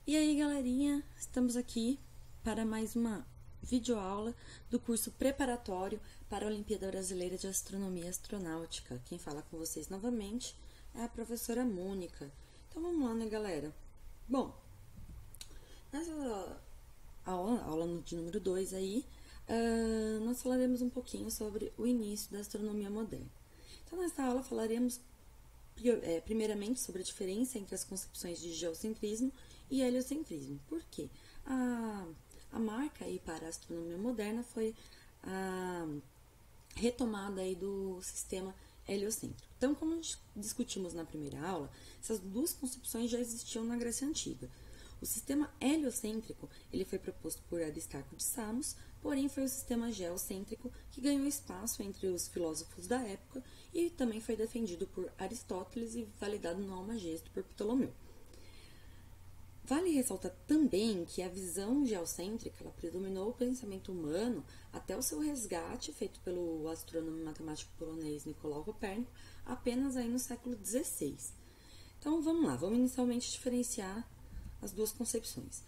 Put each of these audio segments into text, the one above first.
E aí, galerinha, estamos aqui para mais uma videoaula do curso preparatório para a Olimpíada Brasileira de Astronomia e Astronáutica. Quem fala com vocês novamente é a professora Mônica. Então vamos lá, né, galera? Bom, nessa aula de número 2 aí, nós falaremos um pouquinho sobre o início da astronomia moderna. Então, nessa aula falaremos primeiramente sobre a diferença entre as concepções de geocentrismo e heliocentrismo. Por quê? A marca aí para a astronomia moderna foi a retomada aí do sistema heliocêntrico. Então, como discutimos na primeira aula, essas duas concepções já existiam na Grécia Antiga. O sistema heliocêntrico ele foi proposto por Aristarco de Samos, porém foi o sistema geocêntrico que ganhou espaço entre os filósofos da época e também foi defendido por Aristóteles e validado no Almagesto por Ptolomeu. Vale ressaltar também que a visão geocêntrica ela predominou o pensamento humano até o seu resgate, feito pelo astrônomo e matemático polonês Nicolau Copérnico, apenas aí no século XVI. Então vamos lá, vamos inicialmente diferenciar as duas concepções.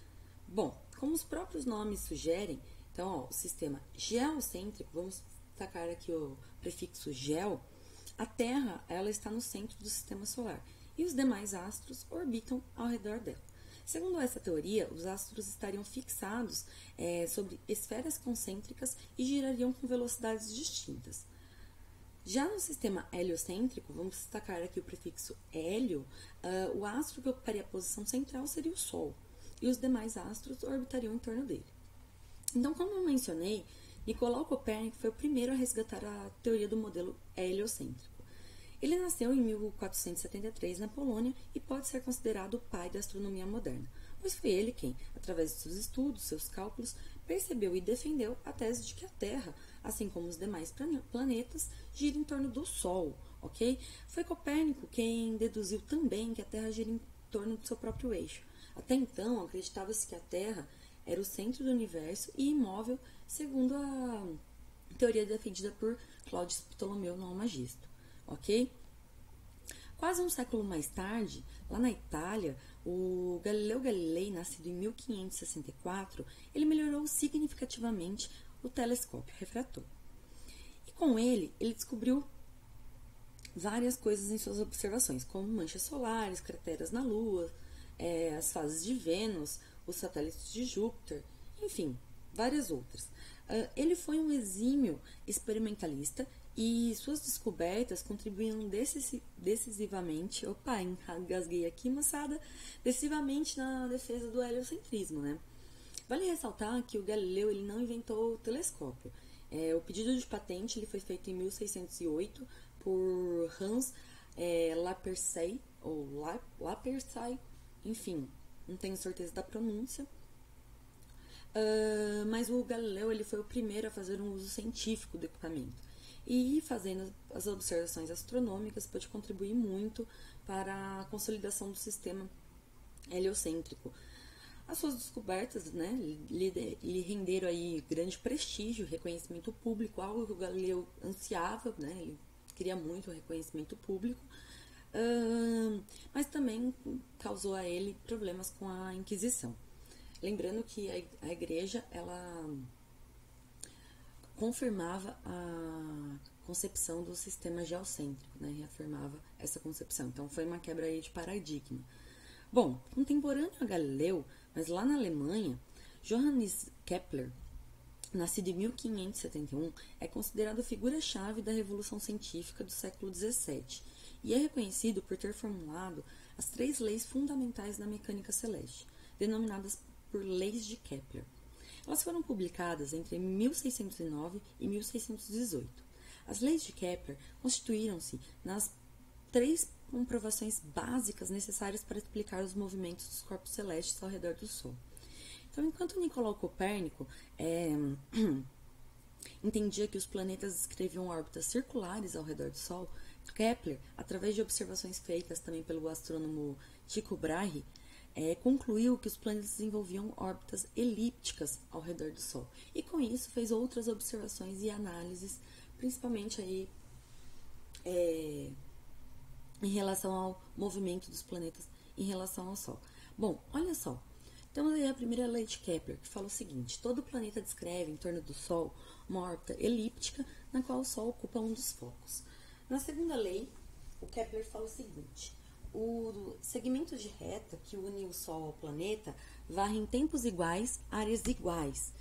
Bom, como os próprios nomes sugerem, então o sistema geocêntrico, vamos destacar aqui o prefixo geo, a Terra ela está no centro do sistema solar e os demais astros orbitam ao redor dela. Segundo essa teoria, os astros estariam fixados sobre esferas concêntricas e girariam com velocidades distintas. Já no sistema heliocêntrico, vamos destacar aqui o prefixo hélio, o astro que ocuparia a posição central seria o Sol, e os demais astros orbitariam em torno dele. Então, como eu mencionei, Nicolau Copérnico foi o primeiro a resgatar a teoria do modelo heliocêntrico. Ele nasceu em 1473 na Polônia e pode ser considerado o pai da astronomia moderna, pois foi ele quem, através de seus estudos, seus cálculos, percebeu e defendeu a tese de que a Terra, assim como os demais planetas, gira em torno do Sol, ok? Foi Copérnico quem deduziu também que a Terra gira em torno do seu próprio eixo. Até então, acreditava-se que a Terra era o centro do universo e imóvel, segundo a teoria defendida por Cláudio Ptolomeu no Almagesto, ok? Quase um século mais tarde, lá na Itália, o Galileu Galilei, nascido em 1564, ele melhorou significativamente o telescópio refrator. E com ele descobriu várias coisas em suas observações, como manchas solares, crateras na Lua, as fases de Vênus, os satélites de Júpiter, enfim, várias outras. Ele foi um exímio experimentalista e suas descobertas contribuíram decisivamente, engasguei aqui, moçada, decisivamente na defesa do heliocentrismo, né? Vale ressaltar que o Galileu ele não inventou o telescópio. O pedido de patente ele foi feito em 1608 por Hans Lippershey, enfim, não tenho certeza da pronúncia. Mas o Galileu ele foi o primeiro a fazer um uso científico do equipamento. E fazendo as observações astronômicas pode contribuir muito para a consolidação do sistema heliocêntrico. As suas descobertas, né, lhe renderam aí grande prestígio, reconhecimento público, algo que o Galileu ansiava, né, ele queria muito o reconhecimento público, mas também causou a ele problemas com a Inquisição. Lembrando que a igreja, ela confirmava a concepção do sistema geocêntrico, né? Reafirmava essa concepção. Então, foi uma quebra aí de paradigma. Bom, contemporâneo a Galileu, mas lá na Alemanha, Johannes Kepler, nascido em 1571, é considerado figura-chave da revolução científica do século XVII e é reconhecido por ter formulado as 3 leis fundamentais da mecânica celeste, denominadas por leis de Kepler. Elas foram publicadas entre 1609 e 1618. As leis de Kepler constituíram-se nas 3 comprovações básicas necessárias para explicar os movimentos dos corpos celestes ao redor do Sol. Então, enquanto Nicolau Copérnico entendia que os planetas descreviam órbitas circulares ao redor do Sol, Kepler, através de observações feitas também pelo astrônomo Tycho Brahe, concluiu que os planetas desenvolviam órbitas elípticas ao redor do Sol. E com isso fez outras observações e análises, principalmente aí, em relação ao movimento dos planetas em relação ao Sol. Bom, olha só, Temos aí a primeira lei de Kepler, que fala o seguinte: todo planeta descreve em torno do Sol uma órbita elíptica na qual o Sol ocupa um dos focos. Na segunda lei, o Kepler fala o seguinte: o segmento de reta que une o Sol ao planeta varre em tempos iguais, áreas iguais.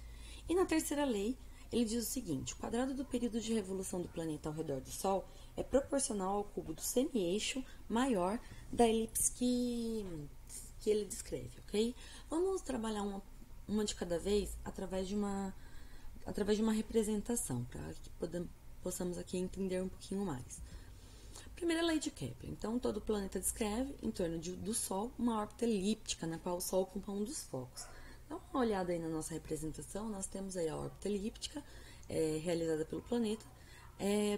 E na terceira lei, ele diz o seguinte: o quadrado do período de revolução do planeta ao redor do Sol é proporcional ao cubo do semi-eixo maior da elipse que ele descreve, ok? Vamos trabalhar uma de cada vez através de uma representação, para que possamos aqui entender um pouquinho mais. Primeira lei de Kepler. Então, todo planeta descreve, em torno do Sol, uma órbita elíptica, na qual o Sol ocupa um dos focos. Dá uma olhada aí na nossa representação, nós temos aí a órbita elíptica, realizada pelo planeta.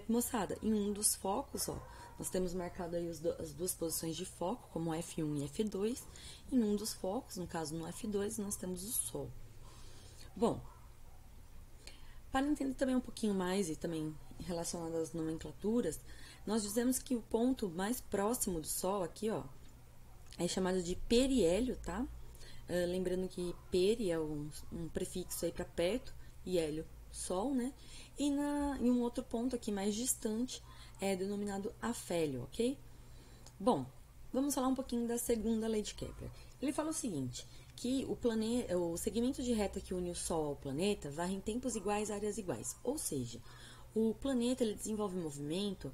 Moçada, em um dos focos, ó, nós temos marcado aí as duas posições de foco, como F1 e F2. Em um dos focos, no caso no F2, nós temos o Sol. Bom, para entender também um pouquinho mais e também relacionado às nomenclaturas, nós dizemos que o ponto mais próximo do Sol aqui, ó, é chamado de periélio, tá? Lembrando que peri é um prefixo aí para perto e hélio, Sol, né? E em um outro ponto aqui mais distante é denominado afélio, ok? Bom, vamos falar um pouquinho da segunda lei de Kepler. Ele fala o seguinte, que o segmento de reta que une o Sol ao planeta varre em tempos iguais, áreas iguais. Ou seja, o planeta ele desenvolve um movimento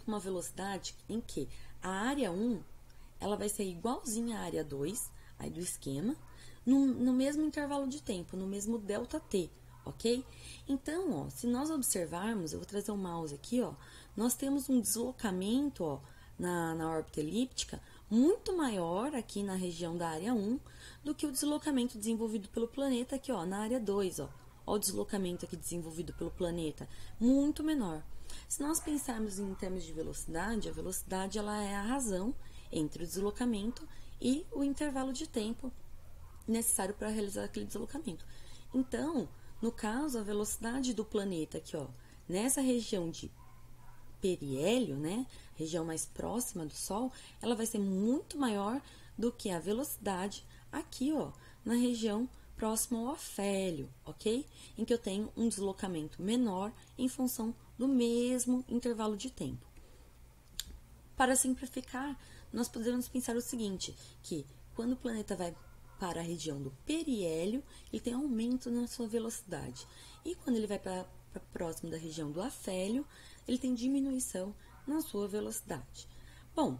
com uma velocidade em que a área 1 ela vai ser igualzinha à área 2, aí do esquema, no mesmo intervalo de tempo, no mesmo ΔT, ok? Então, ó, se nós observarmos, eu vou trazer o mouse aqui, ó, nós temos um deslocamento, ó, na órbita elíptica muito maior aqui na região da área 1 do que o deslocamento desenvolvido pelo planeta aqui, ó, na área 2, ó. Ó, o deslocamento aqui desenvolvido pelo planeta, muito menor. Se nós pensarmos em termos de velocidade, a velocidade ela é a razão entre o deslocamento e o intervalo de tempo necessário para realizar aquele deslocamento. Então, no caso, a velocidade do planeta aqui, ó, nessa região de periélio, né, região mais próxima do Sol, ela vai ser muito maior do que a velocidade aqui, ó, na região próxima ao afélio, ok? Em que eu tenho um deslocamento menor em função do mesmo intervalo de tempo. Para simplificar, nós podemos pensar o seguinte, que quando o planeta vai para a região do periélio, ele tem aumento na sua velocidade. E quando ele vai para próximo da região do afélio, ele tem diminuição na sua velocidade. Bom,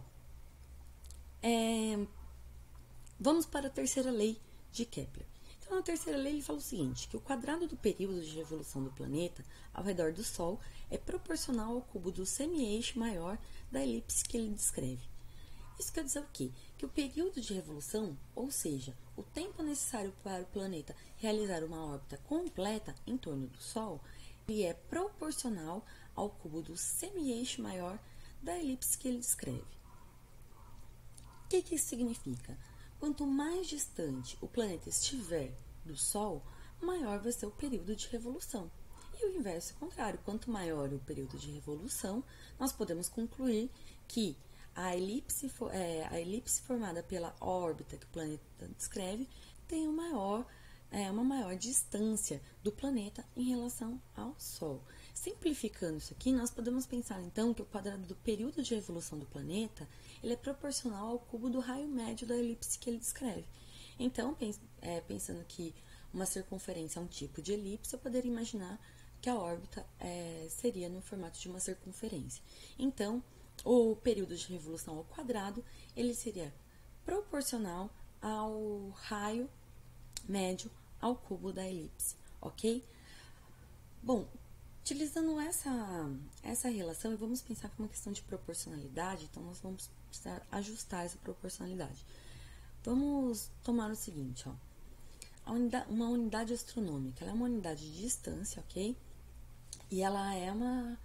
vamos para a terceira lei de Kepler. Então, a terceira lei ele fala o seguinte, que o quadrado do período de revolução do planeta ao redor do Sol é proporcional ao cubo do semi-eixo maior da elipse que ele descreve. Isso quer dizer o quê? Que o período de revolução, ou seja, o tempo necessário para o planeta realizar uma órbita completa em torno do Sol, ele é proporcional ao cubo do semi-eixo maior da elipse que ele descreve. O que isso significa? Quanto mais distante o planeta estiver do Sol, maior vai ser o período de revolução. E o inverso é contrário, quanto maior o período de revolução, nós podemos concluir que a elipse formada pela órbita que o planeta descreve tem uma maior distância do planeta em relação ao Sol. Simplificando isso aqui, nós podemos pensar então que o quadrado do período de revolução do planeta ele é proporcional ao cubo do raio médio da elipse que ele descreve. Então, pensando que uma circunferência é um tipo de elipse, eu poderia imaginar que a órbita seria no formato de uma circunferência. Então, o período de revolução ao quadrado, ele seria proporcional ao raio médio ao cubo da elipse, ok? Bom, utilizando essa relação, vamos pensar que é uma questão de proporcionalidade, então nós vamos precisar ajustar essa proporcionalidade. Vamos tomar o seguinte, ó, uma unidade astronômica, ela é uma unidade de distância, ok? E ela é uma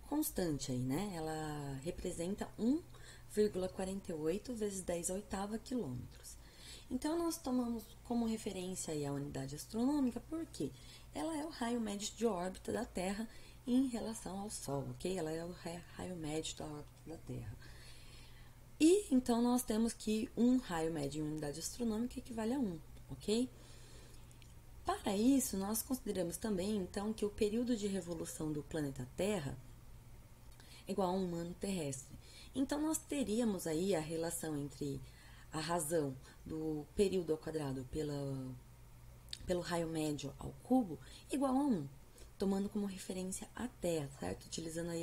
constante aí, né? Ela representa 1,48 vezes 10 a oitava quilômetros. Então, nós tomamos como referência aí a unidade astronômica porque ela é o raio médio de órbita da Terra em relação ao Sol, ok? Ela é o raio médio da órbita da Terra. E então nós temos que um raio médio em unidade astronômica equivale a 1, ok? Para isso, nós consideramos também, então, que o período de revolução do planeta Terra é igual a um ano terrestre. Então, nós teríamos aí a relação entre a razão do período ao quadrado pelo raio médio ao cubo igual a 1, tomando como referência a Terra, certo? Utilizando aí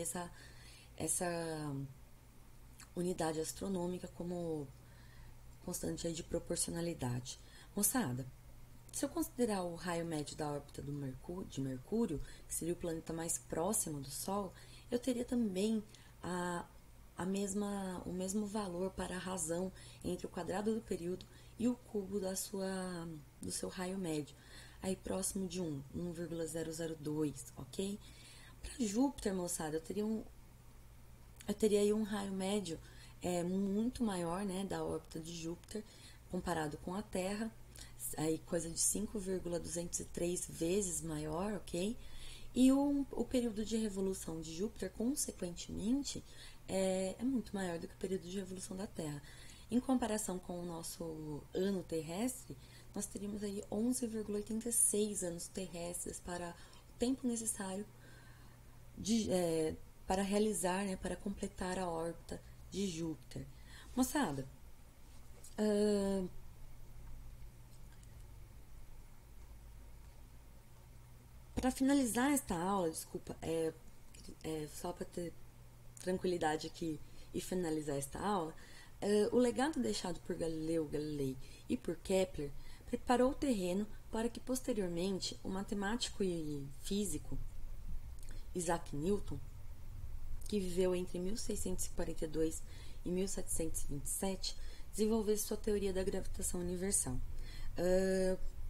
essa unidade astronômica como constante aí de proporcionalidade. Moçada, se eu considerar o raio médio da órbita de Mercúrio, que seria o planeta mais próximo do Sol, eu teria também o mesmo valor para a razão entre o quadrado do período e o cubo do seu raio médio, aí próximo de 1,002, ok? Para Júpiter, moçada, eu teria aí um raio médio muito maior, né, da órbita de Júpiter, comparado com a Terra, aí coisa de 5,203 vezes maior, ok? E o período de revolução de Júpiter, consequentemente, é muito maior do que o período de revolução da Terra. Em comparação com o nosso ano terrestre, nós teríamos aí 11,86 anos terrestres para o tempo necessário para realizar, né, para completar a órbita de Júpiter. Moçada, para finalizar esta aula, desculpa, só para ter tranquilidade aqui e finalizar esta aula, o legado deixado por Galileu Galilei e por Kepler preparou o terreno para que posteriormente o matemático e físico Isaac Newton, que viveu entre 1642 e 1727, desenvolvesse sua teoria da gravitação universal.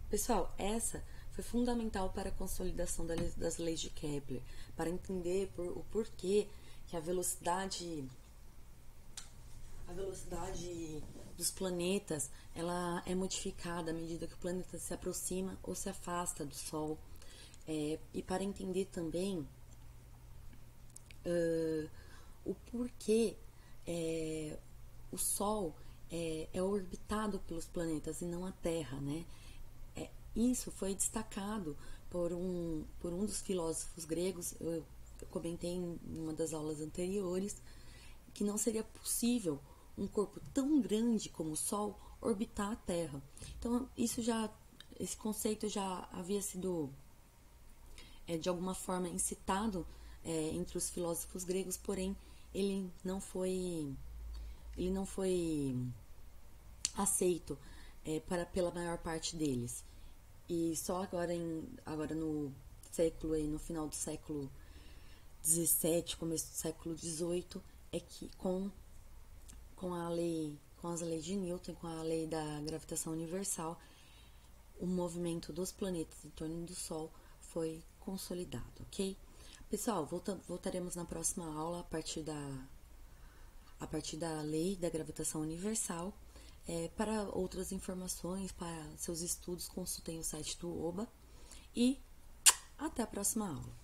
Pessoal, essa foi fundamental para a consolidação das leis de Kepler, para entender o porquê que a velocidade dos planetas ela é modificada à medida que o planeta se aproxima ou se afasta do Sol, e para entender também o porquê o Sol é orbitado pelos planetas e não a Terra, né? Isso foi destacado por um dos filósofos gregos. Eu comentei em uma das aulas anteriores que não seria possível um corpo tão grande como o Sol orbitar a Terra. Então, esse conceito já havia sido de alguma forma incitado entre os filósofos gregos, porém ele não foi aceito pela maior parte deles. E só agora no final do século XVII, começo do século XVIII, é que com as leis de Newton, com a lei da gravitação universal, o movimento dos planetas em torno do Sol foi consolidado, ok? Pessoal, voltaremos na próxima aula a partir da lei da gravitação universal. Para outras informações, para seus estudos, consultem o site do OBA e até a próxima aula.